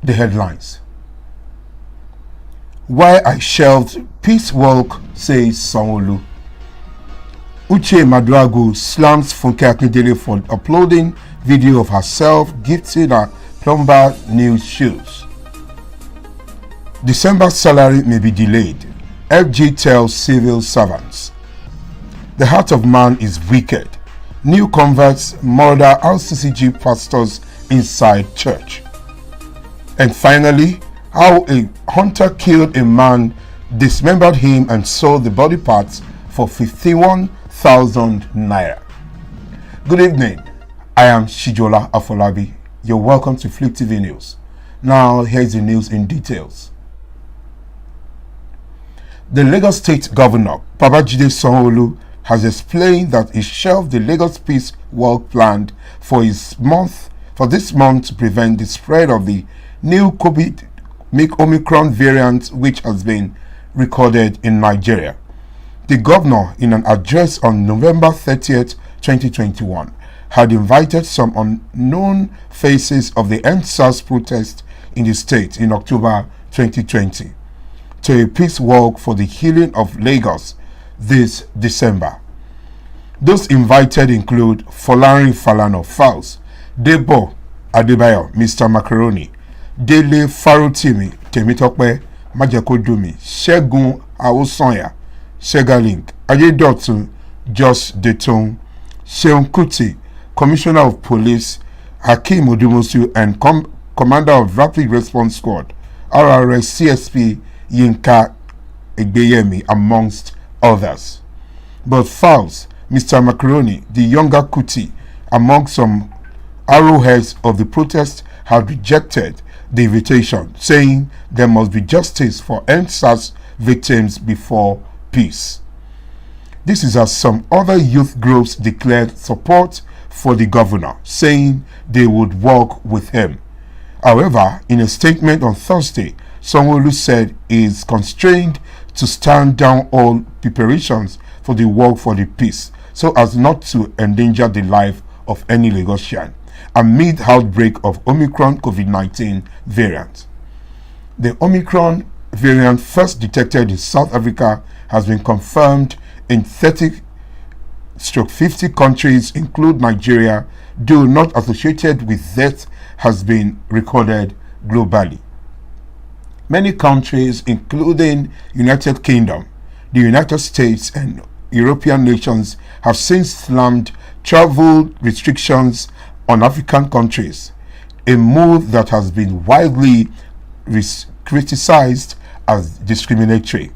The headlines. Why I shelved peace walk, says Sanwo-Olu. Uche Maduagu slams Funke Akindele for uploading video of herself gifting her plumber new shoes. December salary may be delayed. FG tells civil servants. The heart of man is wicked. New converts murder RCCG pastors inside church. And finally, how a hunter killed a man, dismembered him and sold the body parts for 51,000 naira. Good evening. I am Shijola Afolabi. You're welcome to Fliptv News. Now, here's the news in details. The Lagos State Governor, Babajide Sanwo-Olu, has explained that he shelved the Lagos Peace Walk planned for this month to prevent the spread of the new COVID Omicron variant which has been recorded in Nigeria. The governor, in an address on November 30th, 2021, had invited some unknown faces of the EndSARS protest in the state in October 2020 to a peace walk for the healing of Lagos this December. Those invited include Folarin Falana Fowles, Debo Adebayo, Mr. Macaroni, Dele Farotimi, Temitokpe, Majakodumi, Shegun Aosanya, Shegalink, Ayedotun, Josh Detong, Seun Kuti, Commissioner of Police, Hakeem Odumosu, and Commander of Rapid Response Squad, RRS CSP Yinka Egbeyemi, amongst others. But Fowles, Mr. Macaroni, the younger Kuti, among some arrowheads of the protest, have rejected the invitation, saying there must be justice for EndSARS victims before peace. This is as some other youth groups declared support for the governor, saying they would work with him. However, in a statement on Thursday, Sanwo-Olu said he is constrained to stand down all preparations for the work for the peace so as not to endanger the life of any Lagosian amid outbreak of Omicron COVID-19 variant. The Omicron variant first detected in South Africa has been confirmed in 30-50 countries, including Nigeria, though not associated with death, has been recorded globally. Many countries, including United Kingdom, the United States, and European nations, have since slammed travel restrictions on African countries, a move that has been widely criticized as discriminatory.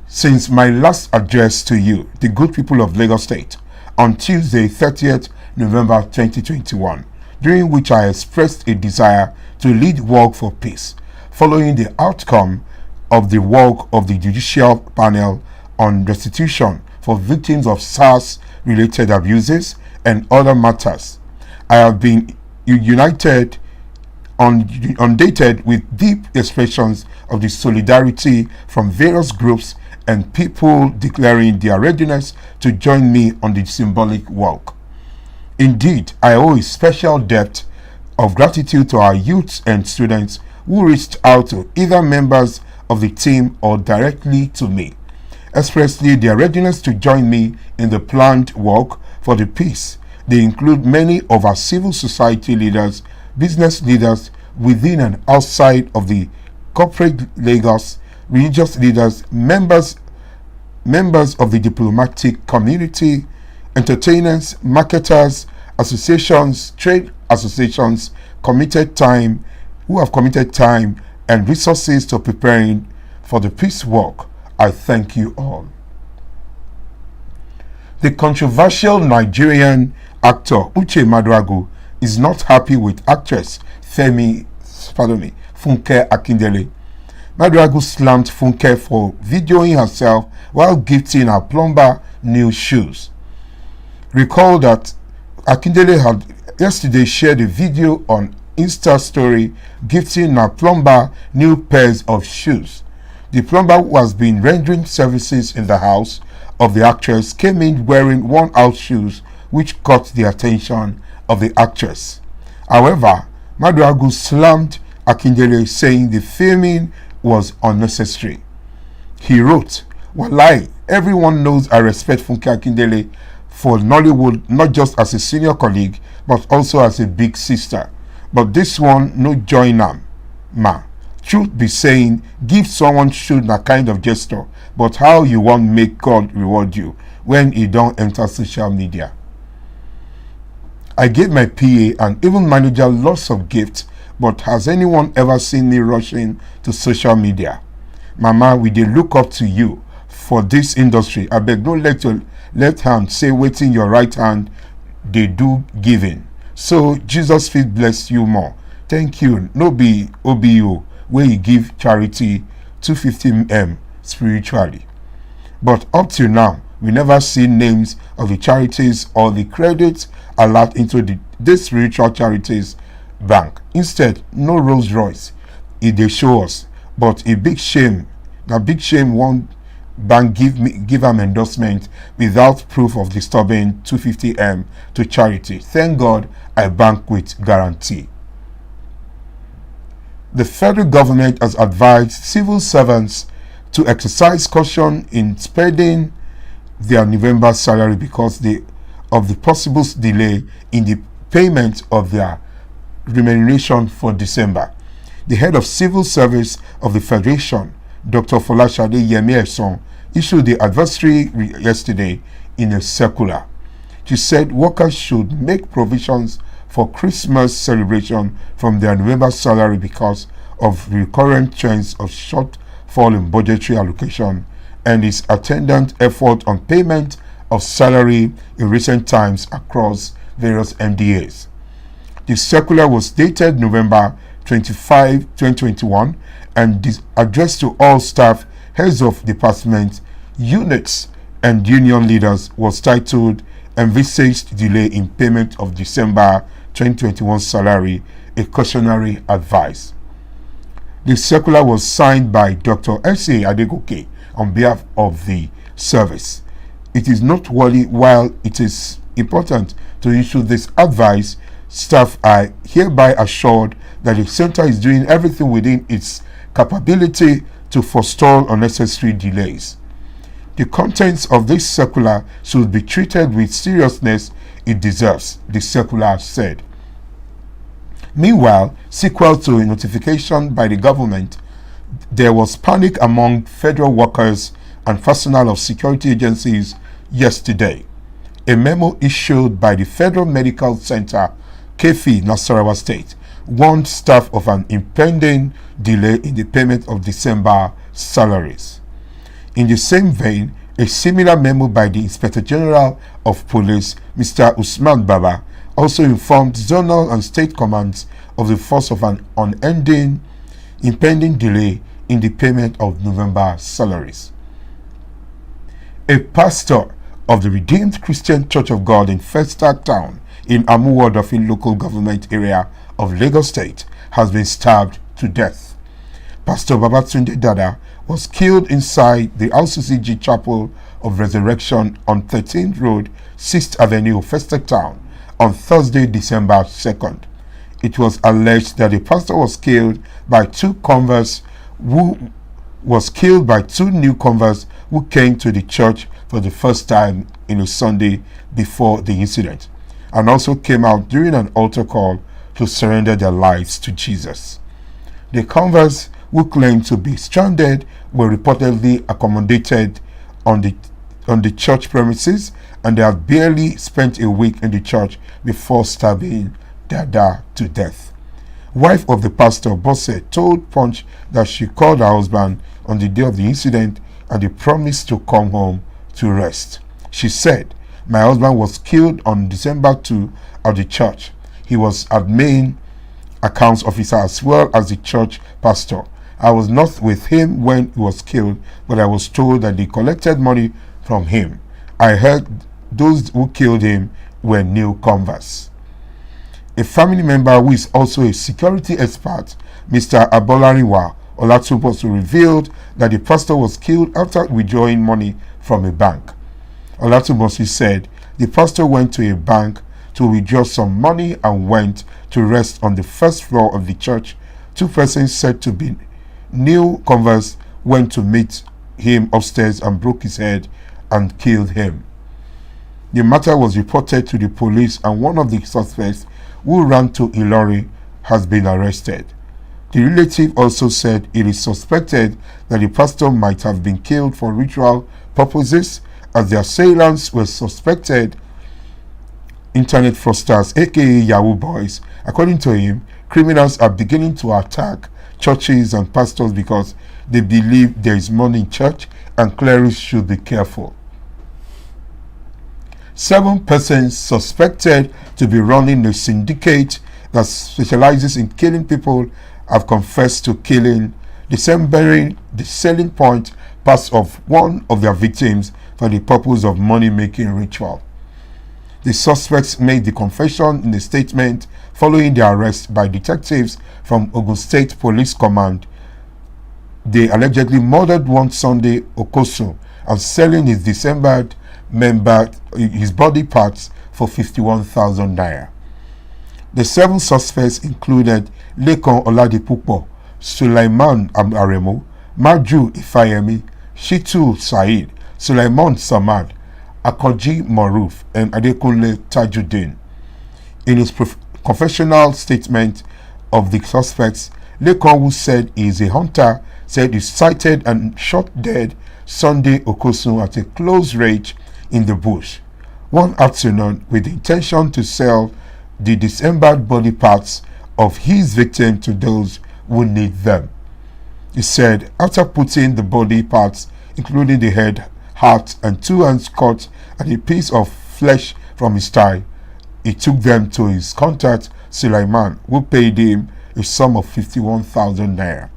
Since my last address to you, the good people of Lagos State, on Tuesday, 30th November 2021, during which I expressed a desire to lead work for peace, following the outcome of the work of the Judicial Panel on restitution for victims of SARS-related abuses and other matters, I have been undated with deep expressions of the solidarity from various groups and people declaring their readiness to join me on the symbolic walk. Indeed, I owe a special debt of gratitude to our youths and students who reached out to either members of the team or directly to me, expressly their readiness to join me in the planned walk for the peace. They include many of our civil society leaders, business leaders within and outside of the corporate Lagos, religious leaders, members of the diplomatic community, entertainers, marketers, associations, trade associations, who have committed time and resources to preparing for the peace walk. I thank you all. The controversial Nigerian actor Uche Maduagu is not happy with actress Funke Akindele. Maduagu slammed Funke for videoing herself while gifting her plumber new shoes. Recall that Akindele had yesterday shared a video on Insta story gifting her plumber new pairs of shoes. The plumber who has been rendering services in the house of the actress came in wearing worn-out shoes which caught the attention of the actress. However, Maduagu slammed Akindele, saying the filming was unnecessary. He wrote, "Wallahi, everyone knows I respect Funke Akindele for Nollywood, not just as a senior colleague, but also as a big sister. But this one, no join am, ma. Truth be saying, give someone should na kind of gesture, but how you want make God reward you when you don't enter social media. I gave my PA and even manager lots of gifts, but has anyone ever seen me rushing to social media? Mama, we dey look up to you for this industry. I beg, don't let your left hand say waiting your right hand they do giving. So Jesus fit bless you more. Thank you. No be OBO where you give charity 250 spiritually. But up till now, we never see names of the charities or the credits allowed into this spiritual charities bank. Instead, no Rolls Royce. They show us. But a big shame. The big shame one bank give am endorsement without proof of disturbing 250 to charity. Thank God I bank with guarantee. The federal government has advised civil servants to exercise caution in spending their November salary because of the possible delay in the payment of their remuneration for December. The head of civil service of the Federation, Dr. Folashade Yemi, issued the advisory yesterday in a circular. She said workers should make provisions for Christmas celebration from their November salary because of recurrent trends of shortfall in budgetary allocation and its attendant effort on payment of salary in recent times across various MDAs. The circular was dated November 25, 2021 and is addressed to all staff, heads of departments, units, and union leaders was titled "Envisaged Delay in Payment of December 2021 Salary, a Cautionary Advice." The circular was signed by Dr. S.A. Adegoke on behalf of the service. It is noteworthy while it is important to issue this advice, staff are hereby assured that the center is doing everything within its capability to forestall unnecessary delays. The contents of this circular should be treated with seriousness it deserves, the circular said. Meanwhile, sequel to a notification by the government, there was panic among federal workers and personnel of security agencies yesterday. A memo issued by the Federal Medical Center, Kefi, Nasarawa State, warned staff of an impending delay in the payment of December salaries. In the same vein, a similar memo by the Inspector General of Police, Mr. Usman Baba, also informed zonal and state commands of the force of an impending delay in the payment of November salaries. A pastor of the Redeemed Christian Church of God in Festac Town in Amuwo-Odofin local government area of Lagos State has been stabbed to death. Pastor Babatunde Dada was killed inside the RCCG Chapel of Resurrection on 13th Road, 6th Avenue, Festac Town on Thursday, December 2nd. It was alleged that the pastor was killed by two new converts who came to the church for the first time in a Sunday before the incident, and also came out during an altar call to surrender their lives to Jesus. The converts who claimed to be stranded were reportedly accommodated on the church premises, and they had barely spent a week in the church before stabbing Dada to death. Wife of the pastor, Bosse, told Punch that she called her husband on the day of the incident and they promised to come home to rest. She said, "My husband was killed on December 2 at the church. He was admin accounts officer as well as the church pastor. I was not with him when he was killed, but I was told that they collected money from him. I heard those who killed him were new converts." A family member who is also a security expert, Mr. Abolariwa Olatubosu, revealed that the pastor was killed after withdrawing money from a bank. Olatubosu said the pastor went to a bank to withdraw some money and went to rest on the first floor of the church Two persons said to be new converts went to meet him upstairs and broke his head and killed him. The matter was reported to the police, and one of the suspects who ran to Ilori has been arrested. The relative also said it is suspected that the pastor might have been killed for ritual purposes, as the assailants were suspected internet fraudsters, aka Yahoo boys. According to him, criminals are beginning to attack churches and pastors because they believe there is money in church and clerics should be careful. 7 persons suspected to be running a syndicate that specializes in killing people have confessed to killing, dismembering the selling point parts of one of their victims for the purpose of money-making ritual. The suspects made the confession in a statement following their arrest by detectives from Ogun State Police Command. They allegedly murdered one Sunday Okoso and selling his dismembered his body parts for 51,000 naira. The 7 suspects included Lekon Oladipupo, Sulaiman Aremo, Maju Ifayemi, Shitu Said, Sulaiman Samad, Akoji Maruf, and Adekunle Tajuddin. In his confessional statement of the suspects, Lekon, who said he is a hunter, said he sighted and shot dead Sunday Okosun at a close range in the bush one afternoon with the intention to sell the dismembered body parts of his victim to those who need them. He said after putting the body parts, including the head, heart, and 2 hands cut and a piece of flesh from his thigh, he took them to his contact Sulaiman, who paid him a sum of 51,000 naira.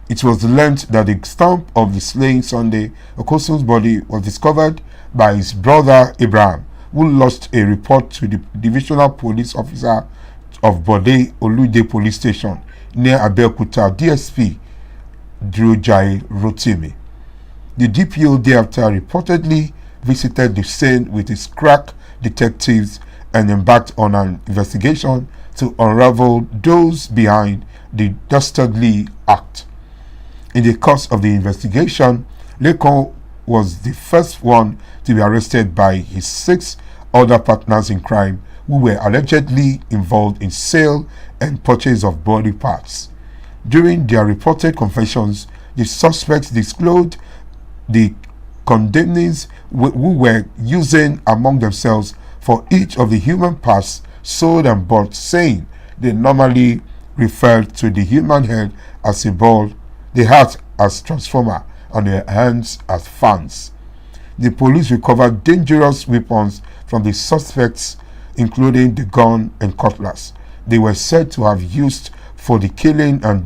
It was learned that the stump of the slain Sunday Okosun's body was discovered by his brother Abraham, who lodged a report to the divisional police officer of Bode Olude police station near Abeokuta, DSP Drojai Rotimi. The DPO thereafter reportedly visited the scene with his crack detectives and embarked on an investigation to unravel those behind the dastardly act. In the course of the investigation, Lekon was the first one to be arrested by his 6 other partners in crime who were allegedly involved in sale and purchase of body parts. During their reported confessions, the suspects disclosed the condemnees who were using among themselves for each of the human parts sold and bought, saying they normally referred to the human head as a ball, the heart as transformer, and their hands as fans. The police recovered dangerous weapons from the suspects, including the gun and cutlass they were said to have used for the killing and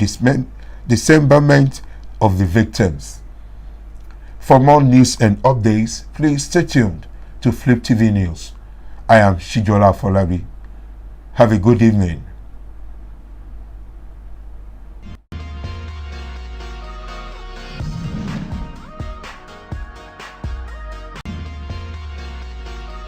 dismemberment of the victims. For more news and updates, please stay tuned to Fliptv News. I am Shijola Folabi. Have a good evening.